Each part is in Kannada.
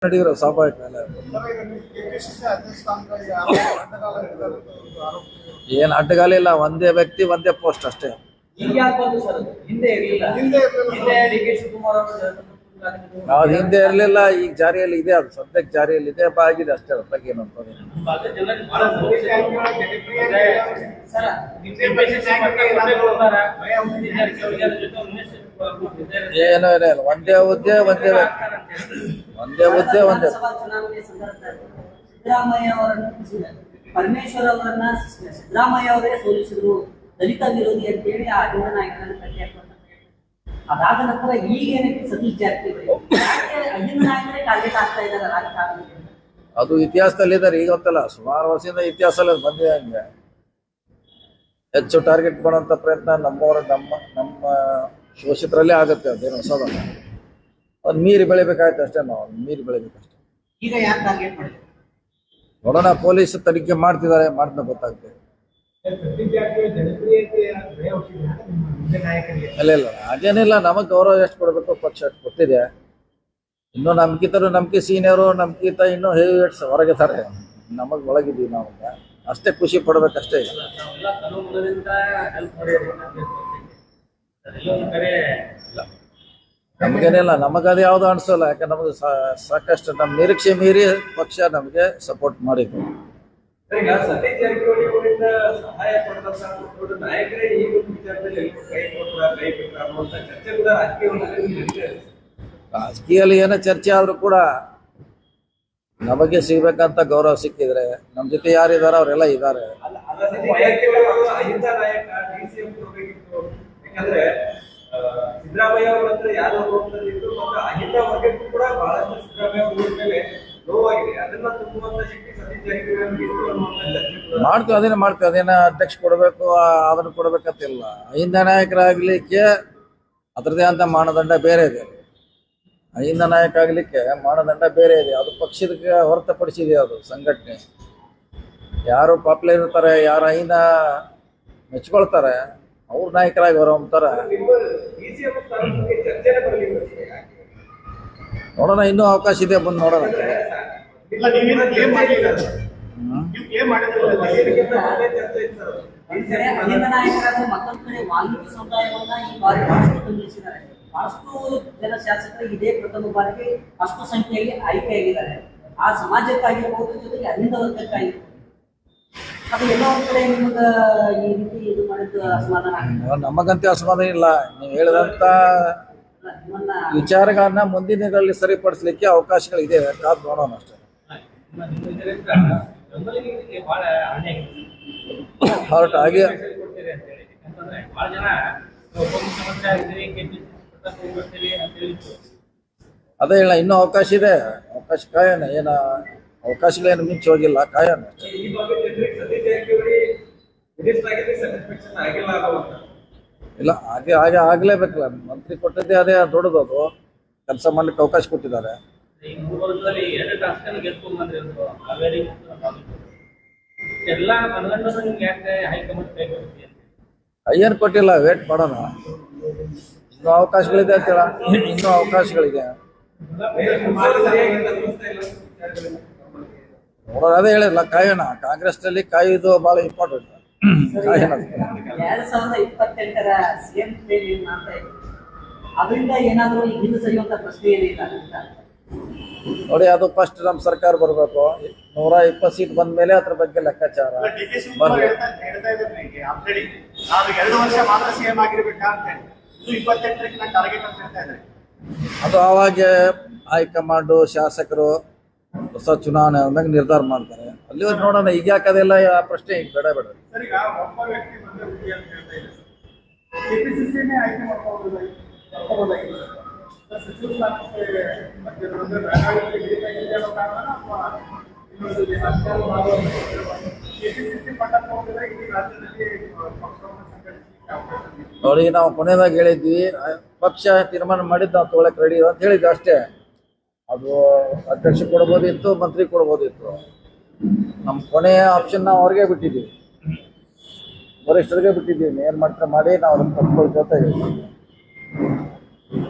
ನಡೆಯುವ ಸ್ವಾಭಾವಿಕ ಏನು ಅಡ್ಡಗಾಲ ಇಲ್ಲ, ಒಂದೇ ವ್ಯಕ್ತಿ ಒಂದೇ ಪೋಸ್ಟ್ ಅಷ್ಟೇ. ಯಾವ್ದು ಹಿಂದೆ ಇರಲಿಲ್ಲ, ಈಗ ಜಾರಿಯಲ್ಲಿ ಇದೆ, ಅದು ಸದ್ಯಕ್ಕೆ ಜಾರಿಯಲ್ಲಿ ಇದೆ, ಆಗಿದೆ ಅಷ್ಟೇ. ಅದ್ರ ಬಗ್ಗೆ ಏನು ಏನೋ ಇಲ್ಲ, ಒಂದೇ ಹುದ್ದೆ ಒಂದೇ ಒಂದೇ ಸಿದ್ದರಾಮಯ್ಯ ಅವರನ್ನು ಪರಮೇಶ್ವರ್ ಅವರನ್ನ ಸಿದ್ದರಾಮಯ್ಯ ಅವರೇ ಸೋಲಿಸಿದ್ರು, ದಲಿತ ವಿರೋಧಿ ಅಂತ ಹೇಳಿ ಆ ಯುವ ನಾಯಕರನ್ನು ಕಟ್ಟಿ ಹಾಕುವಂತ ಅದಾದ ನಂತರ ಈಗ ಏನಕ್ಕೆ ಸತೀಶ್ ಜಾರಕಿಹೊಳಿ ಅಹಿಂದ ನಾಯಕರೇ ಟಾರ್ಗೆಟ್ ಆಗ್ತಾ ಇದ್ದಾರೆ ರಾಜಕಾರಣ. ಅದು ಇತಿಹಾಸದಲ್ಲಿ ಇದ್ದಾರೆ, ಈಗ ಗೊತ್ತಲ್ಲ, ಸುಮಾರು ವರ್ಷದಿಂದ ಇತಿಹಾಸದಲ್ಲಿ ಬಂದಿದೆ. ಹಂಗೆ ಹೆಚ್ಚು ಟಾರ್ಗೆಟ್ ಮಾಡುವಂತ ಪ್ರಯತ್ನ ನಮ್ಮ ಶೋಷಿತರಲ್ಲೇ ಆಗುತ್ತೆ. ಅದೇನು ಹೊಸದಲ್ಲ, ಅದು ಮೀರಿ ಬೆಳಿಬೇಕಾಯ್ತು ಅಷ್ಟೇ. ನಾವು ಮೀರಿ ಬೆಳಿಬೇಕಷ್ಟೇ. ಈಗ ಯಾರು ಟಾರ್ಗೆಟ್ ಮಾಡಿದ್ರು ನೋಡೋಣ, ಪೊಲೀಸ್ ತನಿಖೆ ಮಾಡ್ತಿದ್ದಾರೆ, ಮಾಡಿದ ಗೊತ್ತಾಗ್ತದೆ. ಇಲ್ಲ ಹಾಗೇನಿಲ್ಲ, ನಮಗ್ ಗೌರವ ಎಷ್ಟು ಕೊಡ್ಬೇಕು ಪಕ್ಷ ಅಷ್ಟು ಕೊಟ್ಟಿದೆ. ಇನ್ನು ನಮ್ಕಿಂತ ಸೀನಿಯರು, ನಮ್ಕಿಂತ ಇನ್ನೂ ಹೆವಿ ವೇಟ್ಸ್ ಹೊರಗಿದ್ದಾರೆ, ನಮಗ್ ಒಳಗಿದ್ದೀವಿ. ನಾವು ಅಷ್ಟೇ ಖುಷಿ ಪಡ್ಬೇಕಷ್ಟೇ. ನಮಗೇನಿಲ್ಲ, ನಮಗದು ಯಾವ್ದು ಅನ್ಸೋಲ್ಲ. ಯಾಕೆ ನಮಗೆ ಸಾಕಷ್ಟು ನಮ್ಮ ನಿರೀಕ್ಷೆ ಮೀರಿ ಪಕ್ಷ ನಮಗೆ ಸಪೋರ್ಟ್ ಮಾಡಿದ್ರು. ರಾಜಕೀಯದಲ್ಲಿ ಏನೋ ಚರ್ಚೆ ಆದ್ರೂ ಕೂಡ ನಮಗೆ ಸಿಗ್ಬೇಕಂತ ಗೌರವ ಸಿಕ್ಕಿದ್ರೆ ನಮ್ಮ ಜೊತೆ ಯಾರಿದಾರ ಅವರೆಲ್ಲ ಇದ್ದಾರೆ. ಸಿದ್ದರಾಮಯ್ಯ ಅವರ ಹತ್ರ ಯಾರು ಹೋಗ್ತಿದ್ರು ಮತ್ತು ಅಹಿಂದ ವರ್ಗಕ್ಕೂ ಕೂಡ ಬಹಳಷ್ಟು ಸಿದ್ದರಾಮಯ್ಯ ಅವರ ಮೇಲೆ ನೋವಾಗಿದೆ. ಅದನ್ನ ತುಂಬುವಂತ ಶಕ್ತಿ ಸತೀಶ್ ಜಾರಕಿಹೊಳಿ ಮಾಡ್ತೀವಿ, ಅದೇನೇ ಮಾಡ್ತೀವಿ. ಅದೇನ ಅಧ್ಯಕ್ಷ ಕೊಡಬೇಕು, ಅದನ್ನು ಕೊಡ್ಬೇಕಂತಿಲ್ಲ. ಅಹಿಂದ ನಾಯಕರಾಗ್ಲಿಕ್ಕೆ ಅದರದೇ ಅಂತ ಮಾನದಂಡ ಬೇರೆ ಇದೆ. ಅಹಿಂದ ನಾಯಕ ಆಗ್ಲಿಕ್ಕೆ ಮಾನದಂಡ ಬೇರೆ ಇದೆ, ಅದು ಪಕ್ಷದಕ್ಕೆ ಹೊರತುಪಡಿಸಿದೆ. ಅದು ಸಂಘಟನೆ ಯಾರು ಪಾಪ್ಯುಲರ್ ಇರ್ತಾರೆ, ಯಾರು ಅಹಿಂದ ಮೆಚ್ಕೊಳ್ತಾರೆ, ಅವ್ರ ನಾಯಕರಾಗಿ ಹೊರಹೊಮ್ತಾರ. ನೋಡೋಣ, ಇನ್ನೂ ಅವಕಾಶ ಇದೆ, ಬಂದು ನೋಡೋಣ. ಅಹಿಂದ ನಾಯಕರಾದ ಮತ್ತೊಂದು ಕಡೆ ವಾಲ್ಮೀಕಿ ಸಮುದಾಯವನ್ನ ಈ ಬಾರಿ ಬಹಳಷ್ಟು ನಿಲ್ಲಿಸಿದ್ದಾರೆ. ಬಹಳಷ್ಟು ಜನ ಶಾಸಕರು ಇದೇ ಪ್ರಥಮ ಬಾರಿಗೆ ಅಷ್ಟು ಸಂಖ್ಯೆಯಲ್ಲಿ ಆಯ್ಕೆಯಾಗಿದ್ದಾರೆ. ಆ ಸಮಾಜಕ್ಕಾಗಿರ್ಬೋದು, ಜೊತೆಗೆ ಅಹಿಂದ ವರ್ಗಕ್ಕಾಗಿರ್ಬೋದು. ಅದು ಎಲ್ಲೋ ಒಂದ್ ಕಡೆ ನಿಮ್ಗ ಈ ರೀತಿ ಇದು ಮಾಡಿದ್ದು ಅಸಮಾಧಾನ ಆಗಿದೆ. ನಮಗಂತೂ ಅಸಮಾಧಾನ ಇಲ್ಲ. ನೀವು ಹೇಳಿದಂತ ವಿಚಾರಗಳನ್ನ ಮುಂದಿನ ದಿನಗಳಲ್ಲಿ ಸರಿಪಡಿಸಲಿಕ್ಕೆ ಅವಕಾಶಗಳಿದೆ, ಕಾದು ನೋಡೋಣ ಅಷ್ಟೇ. ಹೊರಟು ಹಾಗೆ ಅದೇ ಹೇಳ, ಇನ್ನೂ ಅವಕಾಶ ಇದೆ, ಅವಕಾಶ ಕಾಯೋಣ. ಏನ ಅವಕಾಶಗಳೇನು ಮಿಂಚಿ ಹೋಗಿಲ್ಲ, ಕಾಯೋಣ. ಇಲ್ಲ, ಹಾಗೆ ಹಾಗೆ ಆಗ್ಲೇಬೇಕಲ್ಲ. ಮಂತ್ರಿ ಕೊಟ್ಟಿದ್ದೆ ಅದೇ ದೊಡ್ಡದು, ಅದು ಕೆಲಸ ಮಾಡ್ಲಿಕ್ಕೆ ಅವಕಾಶ ಕೊಟ್ಟಿದ್ದಾರೆ. ಏನು ಕೊಟ್ಟಿಲ್ಲ, ವೇಟ್ ಮಾಡೋಣ. ಇನ್ನೂ ಅವಕಾಶಗಳಿದೆ ಅಂತ ಹೇಳ, ಇನ್ನೂ ಅವಕಾಶಗಳಿದೆ. ನೋಡೋಣ, ಅದೇ ಹೇಳಿಲ್ಲ, ಕಾಯೋಣ. ಕಾಂಗ್ರೆಸ್ನಲ್ಲಿ ಕಾಯೋದು ಬಹಳ ಇಂಪಾರ್ಟೆಂಟ್. ಕಾಯೋಣ. 2028ರ ಸಿಎಂ ಅದರಿಂದ ಏನಾದರೂ ಹಿಂದೆ ಸರಿಯುವಂತ ಪ್ರಶ್ನೆ ಏನಿಲ್ಲ. ನೋಡಿ, ಅದು ಫಸ್ಟ್ ನಮ್ಮ ಸರ್ಕಾರ ಬರಬೇಕು. 120 ಸೀಟ್ ಬಂದ ಮೇಲೆ ಅದ್ರ ಬಗ್ಗೆ ಲೆಕ್ಕಾಚಾರ ಬರ್ಲಿ. 2 ವರ್ಷ ಮಾತ್ರ ಸಿಎಂ ಆಗಿರ್ಬೇಕಾ ಅಂತ ಹೇಳಿ 28ಕ್ಕೆ ಟಾರ್ಗೆಟ್ ಅಂತ ಹೇಳ್ತಾ ಇದ್ದಾರೆ. ಅದು ಅವಾಗ ಹೈಕಮಾಂಡು, ಶಾಸಕರು ಹೊಸ ಚುನಾವಣೆ ಆದ್ಮೇಲೆ ನಿರ್ಧಾರ ಮಾಡ್ತಾರೆ. ಅಲ್ಲಿವರೆಗೆ ನೋಡೋಣ. ಈಗ ಯಾಕದೆಲ್ಲ ಆ ಪ್ರಶ್ನೆ ಈಗ ಬೇಡ. ಸರ್, ಈಗ ಒಬ್ಬ ವ್ಯಕ್ತಿ ಬಂದ್ರೆ ಹುದ್ದೆ ಅಂತ ಹೇಳ್ತಾ ಇದ್ದಾರೆ. ಕೆಪಿಸಿಸಿನೇ ಆಯ್ಕೆ ಮಾಡ್ಕೋಬೋದಾಗಿಲ್ಲ. ಸಚಿವ ಸ್ಥಾನಕ್ಕೆ ಮತ್ತೆ ಬೆಳಗಾವಿ ಹಿಡಿತಕ್ಕಿದೆ ಅನ್ನೋ ಕಾರಣ ಅಥವಾ ಇನ್ನೊಂದು ಕೆಪಿಸಿಸಿ ಪಟ್ಟಕ್ಕೆ ಹೋಗಿದ್ರೆ ಇಡೀ ರಾಜ್ಯದಲ್ಲಿ ಪಕ್ಷವನ್ನು ಸಂಘಟಿಸಲಿಕ್ಕೆ ಅವಕಾಶ ಇದೆ. ನೋಡಿ, ನಾವು ಕೊನೆಯದಾಗಿ ಹೇಳಿದ್ವಿ, ಪಕ್ಷ ತೀರ್ಮಾನ ಮಾಡಿದ್ದು ನಾವು ತೊಗೊಳಕ್ ರೆಡಿ ಅಂತ ಹೇಳಿದ್ವಿ ಅಷ್ಟೇ. ಅದು ಅಧ್ಯಕ್ಷ ಕೊಡ್ಬೋದಿತ್ತು, ಮಂತ್ರಿ ಕೊಡ್ಬೋದಿತ್ತು. ನಮ್ಮ ಕೊನೆಯ ಆಪ್ಷನ್ ನಾವು ಅವ್ರಿಗೆ ಬಿಟ್ಟಿದ್ದೀವಿ, ವರಿಷ್ಠರಿಗೆ ಬಿಟ್ಟಿದ್ದೀವಿ. ಏನು ಮಾಡ್ತಾರೆ ಮಾಡಿ, ನಾವು ಅದನ್ನು ತಪ್ಪಿಕೊಳ್ಳೋ ಜೊತೆ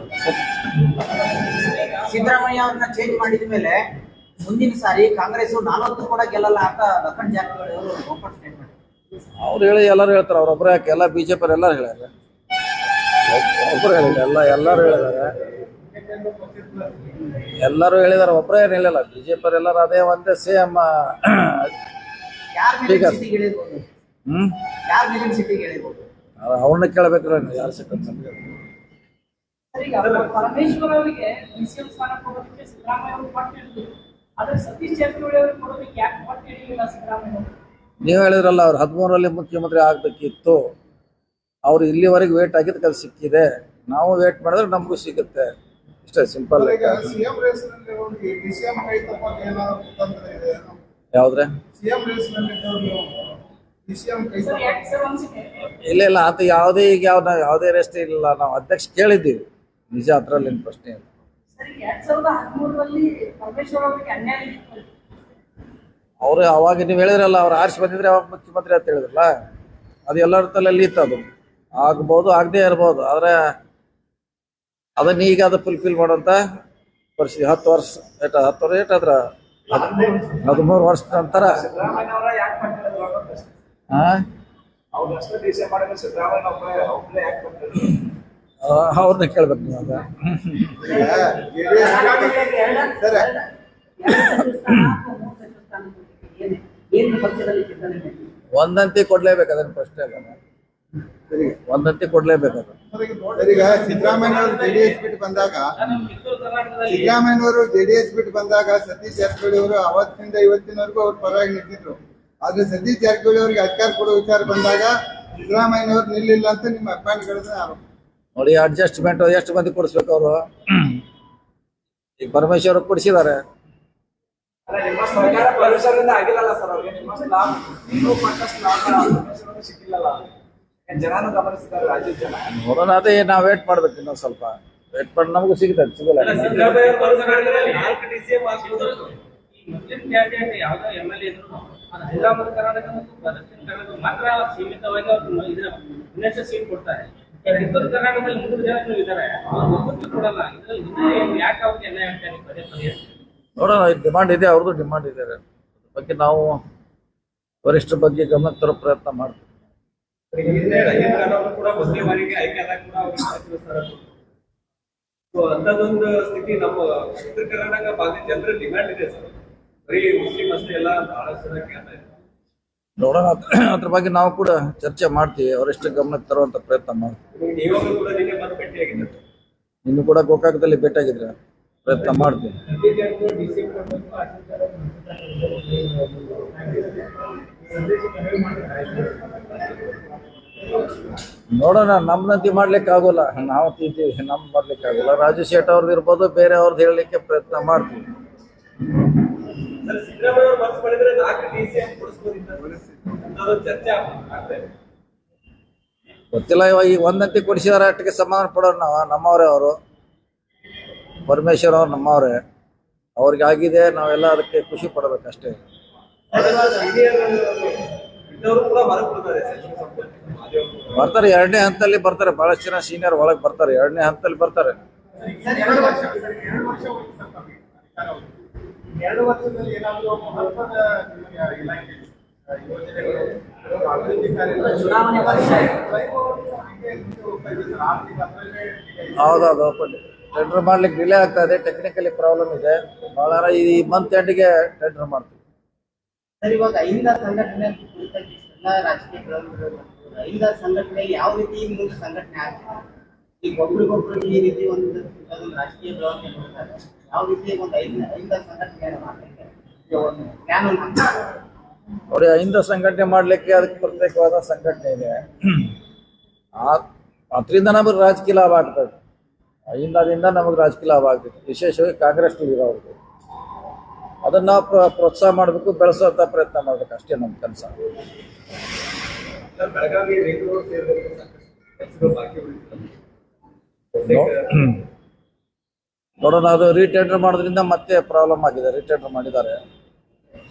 ಸಿದ್ದರಾಮಯ್ಯ ಅವ್ರನ್ನ ಚೇಂಜ್ ಮಾಡಿದ ಮೇಲೆ ಮುಂದಿನ ಸಾರಿ ಕಾಂಗ್ರೆಸ್ 40 ಕೂಡ ಗೆಲ್ಲಲ್ಲ ಅಂತ ಲಖನ್ ಜಾರಕಿಹೊಳಿ ಅವರು ಓಪನ್ ಸ್ಟೇಟ್ಮೆಂಟ್. ಅವ್ರು ಹೇಳಿ ಎಲ್ಲರೂ ಹೇಳ್ತಾರೆ, ಅವ್ರೊಬ್ಬರು ಯಾಕೆ ಎಲ್ಲ BJP ಎಲ್ಲರೂ ಹೇಳ್ಯಾರ, ಒಬ್ಬರು ಹೇಳಿಲ್ಲ, ಎಲ್ಲರೂ ಹೇಳಿದಾರೆ, ಎಲ್ಲರೂ ಹೇಳಿದಾರೆ, ಒಬ್ಬರೇ ಏನು ಹೇಳಿಲ್ಲ. BJP ಎಲ್ಲರೂ ಅದೇ ಒಂದೇ ಸೇಮ್. ಯಾರ ಮೇಲೆ ಸಿಟಿಗೆ ಹೇಳಿರ್ಬೋದು, ಯಾರ ಮೇಲೆ ಸಿಟಿಗೆ ಹೇಳಿರ್ಬೋದು, ಅವ್ರನ್ನ ಕೇಳಬೇಕ್ರ ಯಾರು ಸಿಕ್ಕಂತ. ಈಗ ಪರಮೇಶ್ವರ್ ಅವರಿಗೆ ಡಿಸಿಎಂ ಸ್ಥಾನ ಕೊಡೋದಕ್ಕೆ ಸಿದ್ದರಾಮಯ್ಯ ಅವರು ಪಟ್ಟು ಹಿಡಿದ್ರು, ಆದ್ರೆ ಸತೀಶ್ ಜಾರಕಿಹೊಳಿ ಅವರಿಗೆ ಕೊಡೋದಕ್ಕೆ ಯಾಕೆ ಪಟ್ಟು ಹಿಡಿಯಲಿಲ್ಲ ಸಿದ್ದರಾಮಯ್ಯ ಅವರು? ನೀವು ಹೇಳಿದ್ರಲ್ಲ, ಅವ್ರು 13ರಲ್ಲಿ ಮುಖ್ಯಮಂತ್ರಿ ಆಗ್ಬೇಕಿತ್ತು, ಅವ್ರು ಇಲ್ಲಿವರೆಗೆ ವೇಟ್ ಆಗಿದ್ದಕ್ಕೆ ಅದು ಸಿಕ್ಕಿದೆ, ನಾವು ವೇಟ್ ಮಾಡಿದ್ರೆ ನಮಗೂ ಸಿಗುತ್ತೆ, ಇಷ್ಟೇ ಸಿಂಪಲ್. ಸಿಎಂ ರೇಸ್ ನಲ್ಲಿ ಡಿಸಿಎಂ ಕೈ ತಪ್ಪಾಗ ಏನಾದ್ರು ತೊಂದರೆ ಇದೆ? ಯಾವ್ದ್ರೆ ಸಿಎಂ ರೇಸ್ ನಲ್ಲಿ ಡಿಸಿಎಂ ಕೈ ಸರ್ ಯಾಕೆ ಸರ್ ಅನ್ಸಿಕೆ? ಇಲ್ಲ ಅಂತ ಯಾವುದೇ ಈಗ ಯಾವುದೇ ರೆಸ್ಟ್ ಇಲ್ಲ. ನಾವು ಅಧ್ಯಕ್ಷ ಕೇಳಿದ್ದೀವಿ, ನಿಜ, ಅದ್ರಲ್ಲಿ ಏನು ಪ್ರಶ್ನೆ ಇಲ್ಲ. ಸರ್ 2013ರಲ್ಲಿ ಪರಮೇಶ್ವರ್ ಅವರಿಗೆ ಅನ್ಯಾಯ ಆಗಿತ್ತು. ಅವರು ಅವಾಗ ನೀವು ಹೇಳಿದ್ರಲ್ಲ, ಅವ್ರು ಆರಿಸಿ ಬಂದಿದ್ರೆ ಅವಾಗ ಮುಖ್ಯಮಂತ್ರಿ ಅಂತ ಹೇಳಿದ್ರಲ್ಲ, ಅದು ಎಲ್ಲರ ತಲೆಯಲ್ಲಿ ಇತ್ತು. ಅದು ಆಗ್ಬೋದು, ಆಗದೇ ಇರ್ಬೋದು, ಆದರೆ ಅದನ್ನ ಈಗ ಅದು ಫುಲ್ಫಿಲ್ ಮಾಡೋಂಥ ಪರಿಸ್ಥಿತಿ 10 ವರ್ಷ 13 ವರ್ಷ ನಂತರ ಅವ್ರನ್ನ ಕೇಳ್ಬೇಕು ನೀವು. ಅದ ಒಂದಂತಿ ಕೊಡ್ಲೇಬೇಕು, ಅದನ್ನ ಪ್ರಶ್ನೆ ಇಲ್ಲ, ಒಂದಂತಿ ಕೊಡ್ಲೇಬೇಕು. ಅದು ಈಗ ಸಿದ್ದರಾಮಯ್ಯ ಅವರು ಜೆಡಿಎಸ್ ಬಿಟ್ಟು ಬಂದಾಗ ಸತೀಶ್ ಜಾರಕಿಹೊಳಿ ಅವರು ಅವತ್ತಿನಿಂದ ಇವತ್ತಿನವರೆಗೂ ಅವ್ರ ಪರವಾಗಿ ನಿಂತಿದ್ರು. ಆದ್ರೆ ಸತೀಶ್ ಜಾರಕಿಹೊಳಿ ಅವರಿಗೆ ಅಧಿಕಾರ ಕೊಡೋ ವಿಚಾರ ಬಂದಾಗ ಸಿದ್ದರಾಮಯ್ಯನವರು ನಿಲ್ಲಿಲ್ಲ ಅಂತ ನಿಮ್ಮ ಅಭಿಮಾನಿಗಳನ್ನ ಆರೋಪ. ನೋಡಿ, ಅಡ್ಜಸ್ಟ್ಮೆಂಟ್ ಎಷ್ಟು ಮಂದಿ ಕೊಡಿಸ್ಬೇಕು ಅವರು? ಈಗ ಪರಮೇಶ್ವರ್ ಕೊಡಿಸಿದ್ದಾರೆ, ನಿಮ್ಮ ಸರ್ಕಾರ ಪರಮೇಶ್ವರದಿಂದ ಆಗಿಲ್ಲಲ್ಲ ಸರ್, ಅವ್ರಿಗೆ ನಿಮ್ಮ ನೀವು ಸಾಕಷ್ಟು ಸಿಕ್ಕಿಲ್ಲಲ್ಲ, ಜನನು ಗಮನಿಸಿದ್ದಾರೆ, ರಾಜ್ಯದ ಜನ. ನೋಡೋಣ, ಅದೇ ನಾವು ವೇಟ್ ಮಾಡ್ಬೇಕು, ಇನ್ನೊಂದು ಸ್ವಲ್ಪ ವೇಟ್ ಮಾಡಿ ನಮಗೂ ಸಿಗುತ್ತೆ, ಸಿಗಲ್ಲ. ಯಾವುದೋ MLA ಇದ್ರು ಅದು ಹೈದರಾಬಾದ್ ಕರ್ನಾಟಕ ಮತ್ತು ದಕ್ಷಿಣ ಕರ್ನಾಟಕ ಮಾತ್ರ ಸೀಮಿತವಾಗಿ ಅವ್ರು ಇದನ್ನ ಸೀಟ್ ಕೊಡ್ತಾರೆ. ಉತ್ತರ ಕರ್ನಾಟಕದಲ್ಲಿ 3 ಜನ ಇದ್ದಾರೆ, ಅವ್ರು ಒಬ್ಬರು ಕೊಡಲ್ಲ. ಇದ್ರಲ್ಲಿ ಯಾಕೆ ಅವ್ರಿಗೆ ಅನ್ಯಾಯ ಆಗ್ತಾರೆ ಪದೇ ಪದೇ? ನೋಡೋಣ, ಡಿಮಾಂಡ್ ಇದೆ, ಅವ್ರದ್ದು ಡಿಮಾಂಡ್ ಇದೆ, ಅದ್ರ ಬಗ್ಗೆ ನಾವು ವರಿಷ್ಠರ ಬಗ್ಗೆ ಗಮನ ತರೋ ಪ್ರಯತ್ನ ಮಾಡ್ತೀವಿ. ಕೂಡ ಮೊದಲನೇ ಬಾರಿಗೆ ಆಯ್ಕೆ ಆದಾಗ ಕೂಡ ಅವ್ರಿಗೆ ಸಚಿವ ಸ್ಥಾನ ಕೊಡ್ತಾರೆ. ಅಂತದೊಂದು ಸ್ಥಿತಿ ನಮ್ಮ ಉತ್ತರ ಕರ್ನಾಟಕ ಭಾಗದ ಜನರ ಡಿಮ್ಯಾಂಡ್ ಇದೆ ಸರ್, ಬರೀ ಮುಸ್ಲಿಂ ಅಷ್ಟೇ ಎಲ್ಲ ಬಹಳಷ್ಟು ಜನ ಕೇಳ್ತಾ ಇದ್ದಾರೆ. ನೋಡೋಣ, ಅದ್ರ ಬಗ್ಗೆ ನಾವು ಕೂಡ ಚರ್ಚೆ ಮಾಡ್ತೀವಿ, ಅವರೆಷ್ಟು ಗಮನಕ್ಕೆ ತರುವಂತ ಪ್ರಯತ್ನ ಮಾಡ್ತೀವಿ. ನೀವಾಗಲೂ ಕೂಡ ನಿನ್ನೆ ಬಂದು ಭೇಟಿಯಾಗಿದ್ದಾರೆ, ಇನ್ನು ಕೂಡ ಗೋಕಾಕದಲ್ಲಿ ಭೇಟಿಯಾಗಿದ್ರೆ ಪ್ರಯತ್ನ ಮಾಡ್ತೀವಿ. ನೋಡೋಣ, ನಮ್ದಂತಿ ಮಾಡ್ಲಿಕ್ಕೆ ಆಗೋಲ್ಲ, ನಾವು ತಿಂತೀವಿ, ನಮ್ ಮಾಡ್ಲಿಕ್ಕೆ ಆಗೋಲ್ಲ. ರಾಜು ಶೇಟ್ ಅವ್ರದ್ದು ಇರ್ಬೋದು, ಬೇರೆ ಅವ್ರದ್ದು ಹೇಳಲಿಕ್ಕೆ ಪ್ರಯತ್ನ ಮಾಡ್ತೀವಿ. ಸಿದ್ದರಾಮಯ್ಯ ಅವರು ಮನಸ್ಸು ಮಾಡಿದ್ರೆ 4 DCM ಕೊಡಿಸ್ಬೋದಿತ್ತು, ಚರ್ಚೆ ಆಗ್ತಾ ಇದೆ. ಗೊತ್ತಿಲ್ಲ, ಇವಾಗ ಈಗ ಒಂದಂತಿ ಕೊಡಿಸಿದಾರೆ, ಅಟ್ಟಿಗೆ ಸಮಾಧಾನ ಪಡೋರು ನಾವು, ನಮ್ಮವರೇ ಅವರು. ಪರಮೇಶ್ವರ್ ಅವ್ರು ನಮ್ಮವರೇ, ಅವ್ರಿಗೆ ಆಗಿದೆ, ನಾವೆಲ್ಲ ಅದಕ್ಕೆ ಖುಷಿ ಪಡಬೇಕಷ್ಟೇ. ಬರ್ತಾರೆ, 2ನೇ ಹಂತದಲ್ಲಿ ಬರ್ತಾರೆ, ಬಹಳಷ್ಟು ಜನ ಸೀನಿಯರ್ ಒಳಗೆ ಬರ್ತಾರೆ, 2ನೇ ಹಂತದಲ್ಲಿ ಬರ್ತಾರೆ. 2 ವರ್ಷದಲ್ಲಿ ಏನಾದರೂ ಮಹತ್ವದ ಇಲಾಖೆ ಯೋಜನೆಗಳು, ಅಭಿವೃದ್ಧಿ ಕಾರ್ಯಗಳು, ಚುನಾವಣೆ ವರ್ಷ ಹೌದೌದು, ಟೆಂಡರ್ ಮಾಡ್ಲಿಕ್ಕೆ ಡಿಲೇ ಆಗ್ತಾ ಇದೆ, ಟೆಕ್ನಿಕಲಿ ಪ್ರಾಬ್ಲಮ್ ಇದೆ ಬಹಳ. ಈ ಮಂತ್ ಎಂಡ್ಗೆ ಟೆಂಡರ್ ಮಾಡ್ತೀವಿ. ಸರ್, ಇವಾಗ ಅಹಿಂದ ಸಂಘಟನೆ ಕುರಿತಾಗಿ ಎಲ್ಲ ರಾಜಕೀಯ ಬೆಳವಣಿಗೆಗಳು, ಅಹಿಂದ ಸಂಘಟನೆ ಯಾವ ರೀತಿ ಮುಂದೆ ಸಂಘಟನೆ ಆಗ್ತದೆ? ಈಗ ಒಬ್ರಿಗೊಬ್ರು ಈ ರೀತಿ ಒಂದು ರಾಜಕೀಯ ಬೆಳವಣಿಗೆ ನೋಡ್ತಾರೆ, ಯಾವ ರೀತಿ ಒಂದು ಅಹಿಂದ ಸಂಘಟನೆ ಮಾಡಲಿಕ್ಕೆ ನೋಡಿ, ಅಹಿಂದ ಸಂಘಟನೆ ಮಾಡ್ಲಿಕ್ಕೆ ಅದಕ್ಕೆ ಪ್ರತ್ಯೇಕವಾದ ಸಂಘಟನೆ ಇದೆ. ಅದರಿಂದ ನಮಗೆ ರಾಜಕೀಯ ಲಾಭ ಆಗ್ತದೆ, ಅಹಿಂದದಿಂದ ನಮಗೆ ರಾಜಕೀಯ ಲಾಭ ಆಗ್ತದೆ, ವಿಶೇಷವಾಗಿ ಕಾಂಗ್ರೆಸ್ ಇರೋರಿಗೆ. ಅದನ್ನ ನಾವು ಪ್ರೋತ್ಸಾಹ ಮಾಡಬೇಕು, ಬೆಳೆಸುವಂತ ಪ್ರಯತ್ನ ಮಾಡ್ಬೇಕು, ಅಷ್ಟೇ ನಮ್ಮ ಕೆಲಸ. ಬೆಳಗಾವಿ ರಿಂಗ್ ರೋಡ್ ಸೇರಿದಂತೆ ಬಾಕಿ ಉಳಿದಿದೆ. ನೋಡೋಣ, ಅದು ರೀಟೆಂಡರ್ ಮಾಡೋದ್ರಿಂದ ಮತ್ತೆ ಪ್ರಾಬ್ಲಮ್ ಆಗಿದೆ, ರೀಟೆಂಡರ್ ಮಾಡಿದ್ದಾರೆ.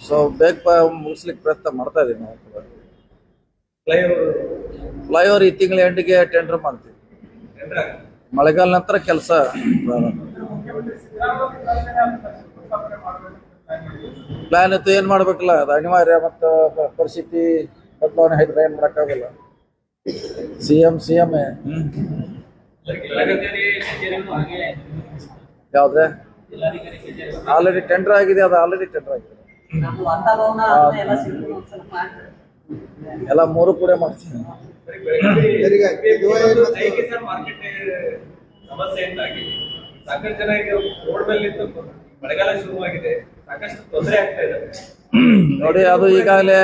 ಸೊ ಬೇಗ ಮುಗಿಸ್ಲಿಕ್ಕೆ ಪ್ರಯತ್ನ ಮಾಡ್ತಾ ಇದೀವಿ ನಾವು ಕೂಡ. ಫ್ಲೈಓವರ್ ಈ ತಿಂಗಳ ಎಂಡಿಗೆ ಟೆಂಡರ್ ಮಾಡ್ತೀವಿ, ಮಳೆಗಾಲ ನಂತರ ಕೆಲಸ ಪ್ರಾರಂಭ. ಒಳ್ಳೆ ಸಿದ್ದರಾಮಯ್ಯ ಸ್ಥಾಪನೆ ಮಾಡಬೇಕು ಪ್ಲಾನ್ ಮಾಡಿದ್ರು. ಪ್ಲಾನ್ ಇತ್ತು, ಏನು ಮಾಡ್ಬೇಕಲ್ಲ, ಅದು ಅನಿವಾರ್ಯ. ಮತ್ತು ಪರಿಸ್ಥಿತಿ ಬದಲಾವಣೆ ಆಯ್ತು, ಏನು ಮಾಡೋಕ್ಕಾಗಲ್ಲ. ಸಿ ಎಂ ಜಿಲ್ಲಾಧಿಕಾರಿ ಕಚೇರಿನೂ ಹಾಗೆ ಯಾವುದೇ ಜಿಲ್ಲಾಧಿಕಾರಿ ಕಚೇರಿ ಆಲ್ರೆಡಿ ಟೆಂಡರ್ ಆಗಿದೆ, ಅದು ಆಲ್ರೆಡಿ ಟೆಂಡರ್ ಆಗಿದೆ. ನಮ್ಮ ವಾತಾವರಣ ಅದನ್ನ ಎಲ್ಲ ಸಿಟ್ಟು ಒಂದ್ ಸ್ವಲ್ಪ ಮಾಡ್ತಾರೆ. ಎಲ್ಲ ಮೂರು ಕೂಡ ಮಾಡ್ತೀನಿ. ಸರ್ ಮಾರ್ಕೆಟ್ ಸಮಸ್ಯೆಯಿಂದಾಗಿ ಸಾಕಷ್ಟು ಜನ ಈಗ ರೋಡ್ ಮೇಲೆ ನಿಂತು ಮಳೆಗಾಲ ಶುರುವಾಗಿದೆ, ಸಾಕಷ್ಟು ತೊಂದರೆ ಆಗ್ತಾ ಇದೆ. ನೋಡಿ, ಅದು ಈಗಾಗಲೇ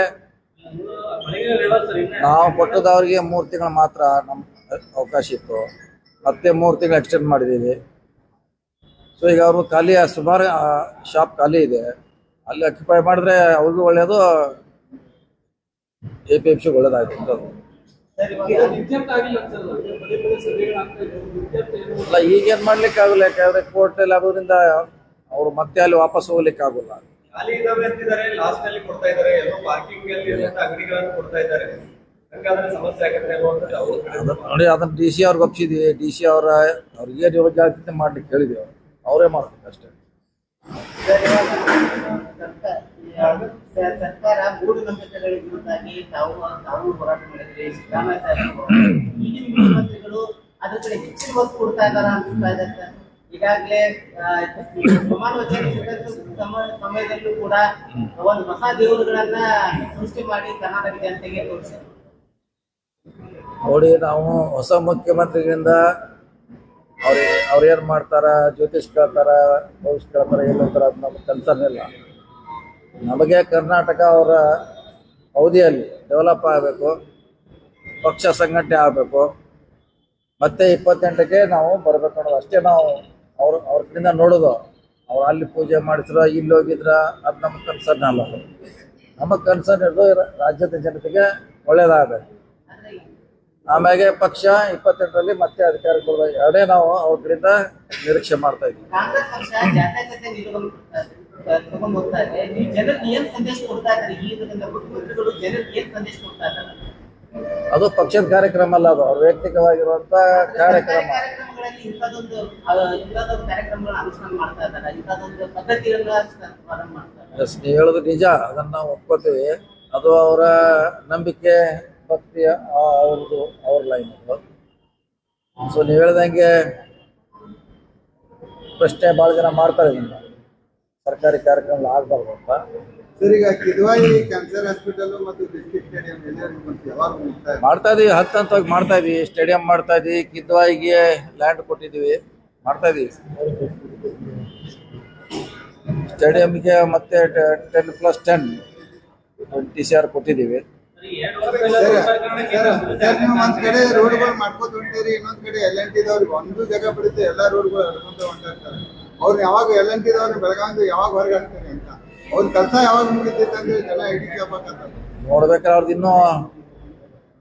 ಮಳೆಗಿನ ವ್ಯವಸ್ಥೆ ಇನ್ನ ನಾವು ಕೊಟ್ಟದವ್ರಿಗೆ 3 ತಿಂಗಳು ಮಾತ್ರ ನಮ್ಮ ಅವಕಾಶ ಇತ್ತು. ಮತ್ತೆ 3 ತಿಂಗಳು ಎಕ್ಸ್ಟೆಂಡ್ ಮಾಡಿದ್ದೀವಿ. ಸೊ ಈಗ ಅವರು ಖಾಲಿ ಸುಮಾರು ಶಾಪ್ ಖಾಲಿ ಇದೆ, ಅಲ್ಲಿ ಅಕ್ಯುಪೈ ಮಾಡಿದ್ರೆ ಅವ್ರಿಗೂ ಒಳ್ಳೆಯದು, APMC ಒಳ್ಳೇದಾಯ್ತು. ವಿಜ್ಞಪ್ತಿ ಆಗಿಲ್ಲ ಸರ್, ಪದೇ ಪದೇ ಸಭೆಗಳಾಗ್ತಾ ಇದೆ, ವಿಜ್ಞಪ್ತಿ ಏನು ಅಲ್ಲ, ಈಗೇನು ಮಾಡ್ಲಿಕ್ಕೆ ಆಗಲ್ಲ, ಯಾಕಂದ್ರೆ ಕೋರ್ಟಲ್ಲಿ ಆಗೋದ್ರಿಂದ ಅವರು ಮತ್ತೆ ಅಲ್ಲಿ ವಾಪಸ್ ಹೋಗ್ಲಿಕ್ಕೆ ಆಗೋಲ್ಲ. ಖಾಲಿ ಇದಾವೆ ಅಂತಿದ್ದಾರೆ, ಲಾಸ್ಟ್ ಅಲ್ಲಿ ಕೊಡ್ತಾ ಇದ್ದಾರೆ, ಎಲ್ಲೋ ಪಾರ್ಕಿಂಗ್ ಅಲ್ಲಿ ಇರುವಂತ ಅಂಗಡಿಗಳನ್ನು ಕೊಡ್ತಾ ಇದ್ದಾರೆ. ಹಂಗಾದ್ರೆ ಸಮಸ್ಯೆ ಆಗುತ್ತೆ ಅನ್ನುವಂಥದ್ದು ಅವ್ರ ಕಡೆ. ನೋಡಿ, ಅದನ್ನ DC ಅವ್ರಿಗೆ ಒಪ್ಸಿದ್ವಿ. DC ಅವ್ರಿಗೆ ಜಾಗೃತಿ ಮಾಡ್ಲಿಕ್ಕೆ ಹೇಳಿದ್ವಿ, ಅವರೇ ಮಾಡ್ಬೇಕು ಅಷ್ಟೇ. ಸರ್ಕಾರ ಮೂಢನಂಬಿಕೆಗಳ ವಿರುದ್ಧಾಗಿ ತಾವು ಹೋರಾಟ ಮಾಡಿದ್ರಿ. ಸಿದ್ದರಾಮಯ್ಯ ಸಾಹೇಬರು ಈಗಿನ ಮುಖ್ಯಮಂತ್ರಿಗಳು ಅದ್ರ ಕಡೆ ಹೆಚ್ಚಿನ ಒತ್ತು ಕೊಡ್ತಾ ಇದಾರ ಅನ್ಸ್ತಾ ಇದೆ ಸರ್. ಈಗಾಗಲೇ ಪ್ರಮಾಣ ವಚನ ಸ್ವೀಕರಿಸುವ ಸಮಯದಲ್ಲೂ ಕೂಡ ಒಂದು ಹೊಸ ದೇವರುಗಳನ್ನ ಸೃಷ್ಟಿ ಮಾಡಿ ಕರ್ನಾಟಕ ಜನತೆಗೆ ತೋರಿಸಿದ್ರು. ನೋಡಿ, ನಾವು ಹೊಸ ಮುಖ್ಯಮಂತ್ರಿಗಳಿಂದ ಅವ್ರೇನು ಮಾಡ್ತಾರ, ಜ್ಯೋತಿಷ್ ಕೇಳ್ತಾರ, ಭವಿಷ್ಯ ಕೇಳ್ತಾರ, ಏನು ಅಂತಾರ, ಅದು ನಮಗೆ ಕನ್ಸರ್ನ್ ಇಲ್ಲ. ನಮಗೆ ಕರ್ನಾಟಕ ಅವರ ಅವಧಿಯಲ್ಲಿ ಡೆವಲಪ್ ಆಗಬೇಕು, ಪಕ್ಷ ಸಂಘಟನೆ ಆಗಬೇಕು, ಮತ್ತೆ 28ಕ್ಕೆ ನಾವು ಬರಬೇಕು ಅನ್ನೋದು ಅಷ್ಟೇ. ನಾವು ಅವ್ರ ಕಡೆಯಿಂದ ನೋಡೋದು. ಅವ್ರು ಅಲ್ಲಿ ಪೂಜೆ ಮಾಡಿದ್ರ, ಇಲ್ಲಿ ಹೋಗಿದ್ರ, ಅದು ನಮಗೆ ಕನ್ಸರ್ನ್ ಅಲ್ಲ. ನಮಗೆ ಕನ್ಸರ್ನ್ ಇರೋದು ರಾಜ್ಯದ ಜನತೆಗೆ ಒಳ್ಳೇದಾಗಬೇಕು. ಆಮ್ಯಾಗೆ ಪಕ್ಷ 28ರಲ್ಲಿ ಮತ್ತೆ ಅಧಿಕಾರ ಕೊಡೋದು, ಎರಡೇ ನಾವು ಅವ್ರ ಕಡೆಯಿಂದ ನಿರೀಕ್ಷೆ ಮಾಡ್ತಾ ಇದ್ವಿ. ಕಾಂಗ್ರೆಸ್ ಪಕ್ಷ ಜಾತ್ಯತೀತ ನಿಲುವನ್ನು ತಗೊಂಡ್ ಹೋಗ್ತಾ ಇದೆ. ನೀವು ಜನರಿಗೆ ಏನ್ ಸಂದೇಶ ಕೊಡ್ತಾ ಇದ್ದಾರೆ? ಈ ಇದರಿಂದ ಮುಖ್ಯಮಂತ್ರಿಗಳು ಜನರಿಗೆ ಏನ್ ಸಂದೇಶ ಕೊಡ್ತಾ ಇದ್ದಾರೆ? ಅದು ಪಕ್ಷದ ಕಾರ್ಯಕ್ರಮ ಅಲ್ಲ, ಅದು ಅವ್ರ ವೈಯಕ್ತಿಕವಾಗಿರುವಂತ ಕಾರ್ಯಕ್ರಮ. ಕಾರ್ಯಕ್ರಮಗಳಲ್ಲಿ ಇಂಥದೊಂದು ಕಾರ್ಯಕ್ರಮಗಳನ್ನ ಅನುಷ್ಠಾನ ಮಾಡ್ತಾ ಇದ್ದಾರೆ, ಇಂಥದೊಂದು ಪದ್ಧತಿಗಳನ್ನ ಪಾಲನೆ ಮಾಡ್ತಾ ಇದ್ದಾರೆ. ಎಸ್, ನೀವು ಹೇಳೋದು ನಿಜ, ಅದನ್ನ ನಾವು ಒಪ್ಕೋತೀವಿ. ಅದು ಅವರ ನಂಬಿಕೆ, ಭಕ್ತಿ, ಅವ್ರ ಲೈನ್ ಅದು. ಸೊ ನೀವು ಹೇಳ್ದಂಗೆ ಪ್ರಶ್ನೆ ಭಾಳ ಜನ ಮಾಡ್ತಾರೆ, ಇದನ್ನ ಸರ್ಕಾರಿ ಕಾರ್ಯಕ್ರಮ ಆಗ್ಬಾರ್ದು ಅಂತ. ಸರ್, ಈಗ ಕಿದ್ವಾಯಿ ಕ್ಯಾನ್ಸರ್ ಹಾಸ್ಪಿಟಲ್ ಮತ್ತು ಡಿಸ್ಟ್ರಿಕ್ಟ್ ಸ್ಟೇಡಿಯಂ ಎಲ್ಲರಿಗೂ ಮತ್ತೆ ಯಾವಾಗ ಮುಗ್ತಾ ಇದೆ? ಮಾಡ್ತಾ ಇದೀವಿ, ಹಂತವಾಗಿ ಮಾಡ್ತಾ ಇದೀವಿ. ಸ್ಟೇಡಿಯಂ ಮಾಡ್ತಾ ಇದೀವಿ, ಕಿದ್ವಾಯಿಗೆ ಲ್ಯಾಂಡ್ ಕೊಟ್ಟಿದ್ದೀವಿ, ಮಾಡ್ತಾ ಇದೀವಿ. ಸ್ಟೇಡಿಯಂಗೆ ಮತ್ತೆ 10+10 TCR ಕೊಟ್ಟಿದ್ದೀವಿ. ಸರ್, ನೀವು ಒಂದ್ ಕಡೆ ರೋಡ್ಗಳು ಮಾಡ್ಕೋತ ಹೊಂಟಿರಿ, ಇನ್ನೊಂದ್ ಕಡೆ LNT ದವ್ರಿಗೆ ಒಂದು ಜಾಗ ಬಿಡುತ್ತೆ, ಎಲ್ಲಾ ರೋಡ್ಗಳು ಹಡ್ಕೊಂತ ಹೊಂಟಿರ್ತಾರೆ. ಅವ್ರು ಯಾವಾಗ LNT ದವ್ರನ್ನ ಬೆಳಗಾವಿ ಯಾವಾಗ ಹೊರಗೆ ಹಾಕ್ತಾರೆ ಅಂತ, ಅವ್ರ ಕೆಲಸ ಯಾವಾಗ ಮುಗಿತೈತೆ ಅಂದ್ರೆ ಜನ ಹಿಡಿಕೆ ಹಾಕಂತಾರೆ. ನೋಡ್ಬೇಕಾದ್ರೆ ಅವ್ರದ್ದು ಇನ್ನೂ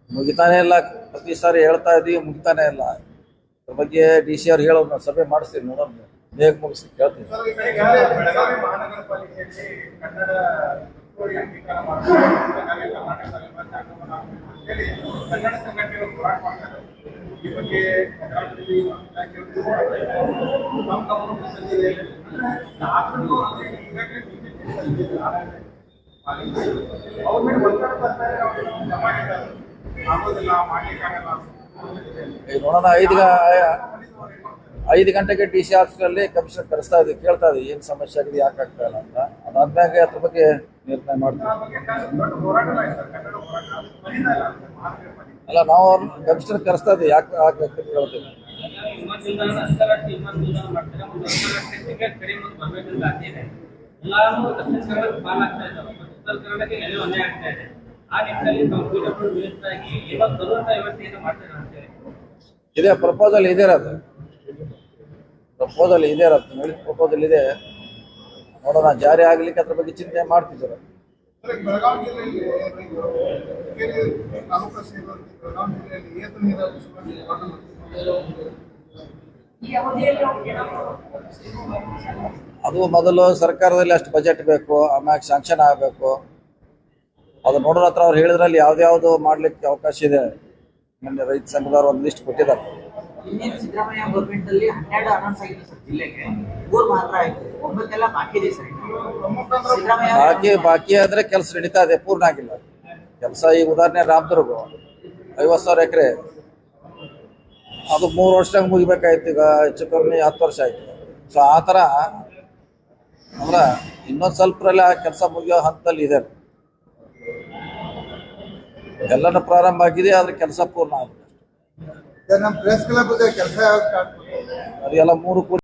ಮುಗಿತಾನೆ ಇಲ್ಲ. ಪ್ರತಿ ಸಾರಿ ಹೇಳ್ತಾ ಇದೀವಿ, ಮುಗಿತಾನೆ ಇಲ್ಲ. ಅದ್ರ ಬಗ್ಗೆ DC ಅವ್ರು ಹೇಳೋದು, ನಾವು ಸಭೆ ಮಾಡಿಸ್ತೀವಿ, ನೋಡೋಣ ಬೇಗ ಮುಗಿಸಿ ಕೇಳ್ತೀವಿ. ಬೆಳಗಾವಿ ಮಹಾನಗರ ಪಾಲಿಕೆಯಲ್ಲಿ ಕನ್ನಡ ಅಂಗೀಕಾರ ಮಾಡ್ತಾರೆ, ಬೆಳಗಾವಿ ಕರ್ನಾಟಕ ಹೇಳಿ ಕನ್ನಡ ಸಂಘಟನೆಗಳು ಹೋರಾಟ ಮಾಡ್ತಾರೆ. ಈ ಬಗ್ಗೆ ಕರ್ನಾಟಕದಲ್ಲಿ ನಮ್ಮ ಗಮನ ಬಂದಿದೆ. ಆದ್ರೂ ಈಗಾಗಲೇ ಅವ್ರ ಮೇಲೆ ಒತ್ತಡ ಬರ್ತಾರೆ, ಅವ್ರಿಗೆ ಮಾಡಿದ್ದಾರೆ, ಆಗೋದಿಲ್ಲ, ಮಾಡ್ಲಿಕ್ಕಾಗಲ್ಲ. ಈಗ ನೋಡೋಣ, 5 ಗಂಟೆಗೆ DC ಆಫೀಸ್ನಲ್ಲಿ ಕಮಿಷನರ್ ಕರೆಸ್ತಾ ಇದ್ದೀವಿ, ಕೇಳ್ತಾ ಇದ್ದೀವಿ ಏನು ಸಮಸ್ಯೆ ಆಗಿದೆ, ಯಾಕೆ ಆಗ್ತಾ ಇಲ್ಲ ಅಂತ. ಅದಾದ್ಮೇಲೆ ಅದ್ರ ಬಗ್ಗೆ ನಿರ್ಣಯ ಮಾಡ್ತೀವಿ. ದೊಡ್ಡ ಹೋರಾಟ ಆಯ್ತು ಕನ್ನಡ ಹೋರಾಟ ಬರೀತಾ ಇಲ್ಲ ಮಹಾನಗರ ಪಾಲಿಕೆ. ಅಲ್ಲ, ನಾವು ಅವ್ರನ್ನ ಕಮಿಷನರ್ ಕರೆಸ್ತಾ ಇದ್ದೀವಿ, ಯಾಕೆ ಆಗ್ಬೇಕು ಕೇಳ್ತೀವಿ. ವಿಮಾನ ನಿಲ್ದಾಣ ಅಂತಾರಾಷ್ಟ್ರೀಯ ವಿಮಾನ ನಿಲ್ದಾಣ ಮಾಡ್ತಾರೆ, ಒಂದು ಅಂತಾರಾಷ್ಟ್ರೀಯ ಟಿಕೆಟ್ ಕಡಿಮೆ ಒಂದು ಬರ್ಬೇಕಂತ ಆಸೆ ಇದೆ. ಎಲ್ಲಾರು ದಕ್ಷಿಣ ಕನ್ನಡಕ್ಕೆ ಪಾಲಾಗ್ತಾ ಇದ್ದಾರೆ, ಉತ್ತರ ಕನ್ನಡಕ್ಕೆ ಎಲ್ಲೋ ಅನ್ಯಾಯ ಆಗ್ತಾ ಇದೆ. ಆ ನಿಟ್ಟಿನಲ್ಲಿ ನಾವು PWD ವಿರುದ್ಧವಾಗಿ ಏನೋ ತರುವಂತ ವ್ಯವಸ್ಥೆ ಏನೋ ಮಾಡ್ತಾರೆ ಅಂತೇಳಿ ಇದೆ. ಪ್ರಪೋಸಲ್ ಇದೆ, ಅದು ಪ್ರಪೋಸಲ್ ಇದೆ, ಪ್ರಪೋಸಲ್ ಇದೆ. ನೋಡೋಣ, ಜಾರಿ ಆಗ್ಲಿಕ್ಕೆ ಅದ್ರ ಬಗ್ಗೆ ಚಿಂತೆ ಮಾಡ್ತಿದ್ದಾರೆ. ಬೆಳಗಾವಿ ಜಿಲ್ಲೆಯಲ್ಲಿ ತಾಲೂಕು ಸೇರಿದಂತೆ ಬೆಳಗಾವಿ ಜಿಲ್ಲೆಯಲ್ಲಿ ಏತ ನೀರಾವರಿ ಸಭೆ ಹೋರಾಟ ಮಾಡ್ತಿದ್ದಾರೆ. ಅದು ಮೊದಲು ಸರ್ಕಾರದಲ್ಲಿ ಅಷ್ಟು ಬಜೆಟ್ ಬೇಕು, ಆಮ್ಯಾಗ ಶಾಂಕ್ಷನ್ ಆಗಬೇಕು. ಅದು ನೋಡೋರ ಹತ್ರ ಅವ್ರು ಹೇಳಿದ್ರಲ್ಲಿ ಯಾವ್ದ್ಯಾವ್ದು ಮಾಡ್ಲಿಕ್ಕೆ ಅವಕಾಶ ಇದೆ. ಮೊನ್ನೆ ರೈತ ಸಂಘದವ್ರು ಒಂದು ಲಿಸ್ಟ್ ಕೊಟ್ಟಿದ್ದಾರೆ, ಇನ್ನೇನು ಸಿದ್ದರಾಮಯ್ಯ ಗೌರ್ಮೆಂಟ್ ಅಲ್ಲಿ 12 ಅನೌನ್ಸ್ ಆಗಿದೆ ಸರ್ ಜಿಲ್ಲೆಗೆ, 3 ಮಾತ್ರ ಆಯ್ತು, 9 ಬಾಕಿ ಇದೆ ಸರ್. ಸಿದ್ದರಾಮಯ್ಯ ಬಾಕಿ ಆದ್ರೆ ಕೆಲಸ ನಡೀತಾ ಇದೆ, ಪೂರ್ಣ ಆಗಿಲ್ಲ ಕೆಲಸ. ಈಗ ಉದಾಹರಣೆ ರಾಮದುರ್ಗ 50,000 ಎಕರೆ, ಅದು 3 ವರ್ಷದಾಗ ಮುಗಿಬೇಕಾಯ್ತು, ಈಗ ಹೆಚ್ಚು ಕಮ್ಮಿ 10 ವರ್ಷ ಆಯ್ತು. ಸೊ ಆ ಥರ ಅಂದ್ರೆ ಇನ್ನೊಂದು ಸ್ವಲ್ಪರಲ್ಲಿ ಆ ಕೆಲಸ ಮುಗಿಯೋ ಹಂತದಲ್ಲಿ ಇದೆ. ಎಲ್ಲನೂ ಪ್ರಾರಂಭ ಆಗಿದೆ, ಆದ್ರೆ ಕೆಲಸ ಪೂರ್ಣ ಆಗಿದೆ. ನಮ್ಮ ಪ್ರೆಸ್ ಕ್ಲಬ್ ಕೆಲಸ ಯಾವಾಗ ಸ್ಟಾರ್ಟ್ ಮಾಡ್ತಾರೆ? ಅದೆಲ್ಲ 3